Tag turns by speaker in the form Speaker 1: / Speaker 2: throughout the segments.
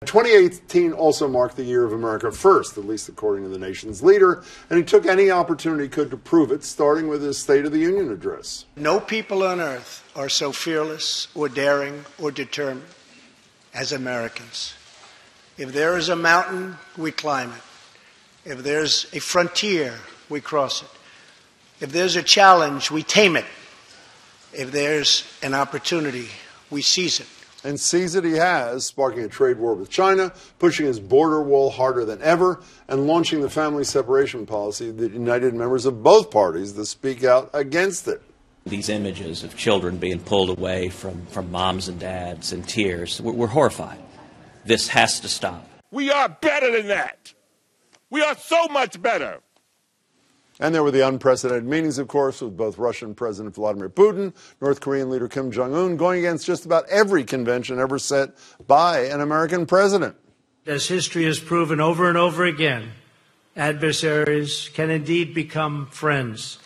Speaker 1: 2018 also marked the year of America First, at least according to the nation's leader, and he took any opportunity he could to prove it, starting with his State of the Union address.
Speaker 2: No people on earth are so fearless or daring or determined as Americans. If there is a mountain, we climb it. If there's a frontier, we cross it. If there's a challenge, we tame it. If there's an opportunity, we seize it.
Speaker 1: And seize it he has, sparking a trade war with China, pushing his border wall harder than ever, and launching the family separation policy that united members of both parties to speak out against it.
Speaker 3: These images of children being pulled away from moms and dads in tears, we're horrified. This has to stop.
Speaker 4: We are better than that. We are so much better.
Speaker 1: And there were the unprecedented meetings, of course, with both Russian President Vladimir Putin, North Korean leader Kim Jong Un, going against just about every convention ever set by an American president.
Speaker 5: As history has proven over and over again, adversaries can indeed become friends.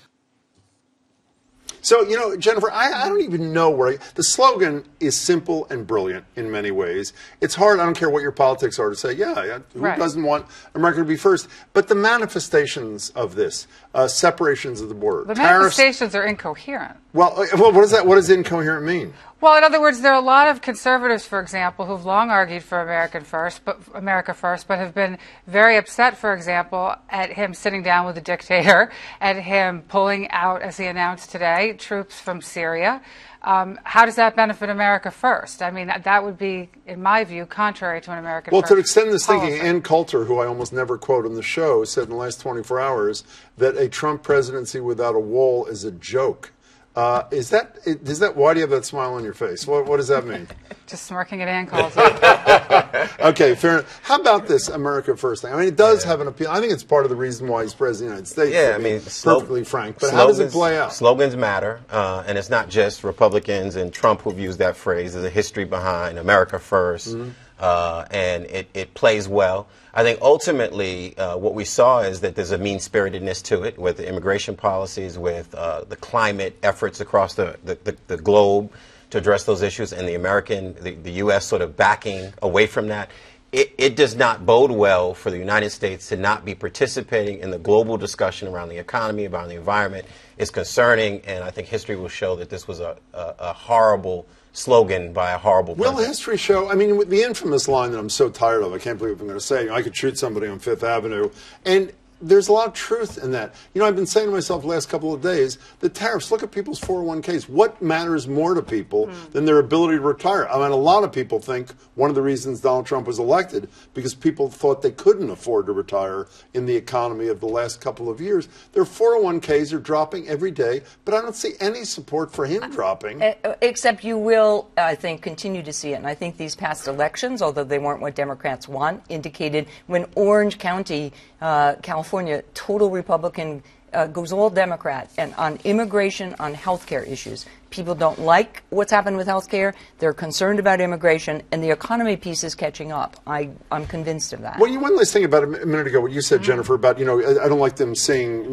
Speaker 1: So, you know, Jennifer, I don't even know where the slogan is simple and brilliant in many ways. It's hard, I don't care what your politics are, to say, who doesn't want America to be first? But the manifestations of this, separations of the border,
Speaker 6: the
Speaker 1: tariffs,
Speaker 6: manifestations are incoherent.
Speaker 1: Well, what is that? What does incoherent mean?
Speaker 6: Well, in other words, there are a lot of conservatives, for example, who've long argued for America first, but have been very upset, for example, at him sitting down with a dictator, at him pulling out, as he announced today, troops from Syria. How does that benefit America first? I mean, that would be, in my view, contrary to an American first
Speaker 1: Well, to extend this
Speaker 6: policy.
Speaker 1: thinking, Ann Coulter, who I almost never quote on the show, said in the last 24 hours that a Trump presidency without a wall is a joke. Why do you have that smile on your face? What does that mean?
Speaker 6: Just smirking at Ann Coulter.
Speaker 1: Okay, fair enough. How about this America First thing? I mean, it does have an appeal. I think it's part of the reason why he's president of the United States.
Speaker 7: Yeah, I mean,
Speaker 1: perfectly frank. But how does it play out?
Speaker 7: Slogans matter, and it's not just Republicans and Trump who've used that phrase. There's a history behind America First, and it plays well. I think ultimately what we saw is that there's a mean-spiritedness to it with the immigration policies, with the climate efforts across the globe to address those issues, and the U.S. sort of backing away from that. It does not bode well for the United States to not be participating in the global discussion around the economy, around the environment. It's concerning, and I think history will show that this was a horrible slogan by a horrible president.
Speaker 1: Will history show? I mean, with the infamous line that I'm so tired of, I can't believe I'm going to say, I could shoot somebody on Fifth Avenue. And there's a lot of truth in that. You know, I've been saying to myself the last couple of days, the tariffs, look at people's 401ks. What matters more to people than their ability to retire? I mean, a lot of people think one of the reasons Donald Trump was elected because people thought they couldn't afford to retire in the economy of the last couple of years. Their 401ks are dropping every day, but I don't see any support for him dropping.
Speaker 8: Except you will, I think, continue to see it. And I think these past elections, although they weren't what Democrats want, indicated when Orange County, California, total Republican, goes all Democrat, and on immigration, on health care issues. People don't like what's happened with health care. They're concerned about immigration, and the economy piece is catching up. I'm convinced of that.
Speaker 1: Well, one last thing about a minute ago, what you said, Jennifer, about, I don't like them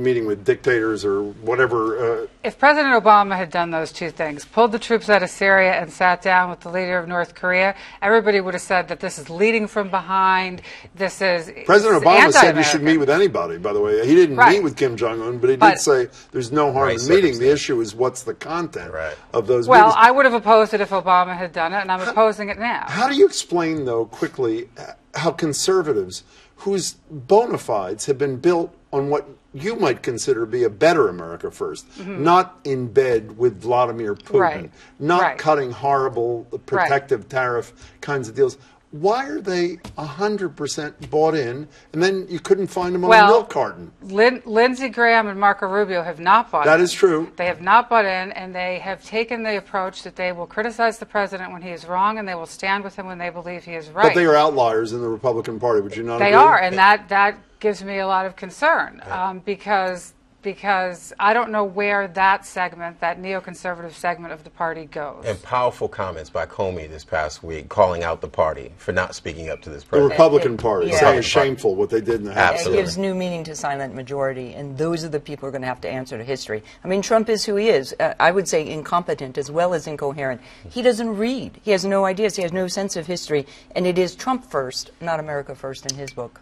Speaker 1: meeting with dictators or whatever.
Speaker 6: If President Obama had done those two things, pulled the troops out of Syria and sat down with the leader of North Korea, everybody would have said that this is leading from behind. President
Speaker 1: Obama said you should meet with anybody, by the way. He didn't meet with Kim Jong Un, but he did say there's no harm in meeting. The issue is what's the content of those meetings.
Speaker 6: Well, I would have opposed it if Obama had done it, and I'm opposing it now.
Speaker 1: How do you explain, though, quickly, how conservatives, whose bona fides have been built on what you might consider to be a better America First, not in bed with Vladimir Putin, not cutting horrible protective tariff kinds of deals, why are they 100% bought in, and then you couldn't find them on a milk carton?
Speaker 6: Lindsey Graham and Marco Rubio have not bought in.
Speaker 1: That is true.
Speaker 6: They have not bought in, and they have taken the approach that they will criticize the president when he is wrong, and they will stand with him when they believe he is right.
Speaker 1: But they are outliers in the Republican Party, would you not agree?
Speaker 6: They are, and that gives me a lot of concern, because because I don't know where that segment, that neoconservative segment of the party goes.
Speaker 7: And powerful comments by Comey this past week calling out the party for not speaking up to this
Speaker 1: The
Speaker 7: president.
Speaker 1: Republican Party
Speaker 8: yeah.
Speaker 1: saying it's shameful what they did in the House.
Speaker 8: It
Speaker 7: Absolutely.
Speaker 8: gives new meaning to silent majority, and those are the people who are going to have to answer to history. I mean, Trump is who he is. I would say incompetent as well as incoherent. He doesn't read. He has no ideas. He has no sense of history. And it is Trump first, not America first in his book.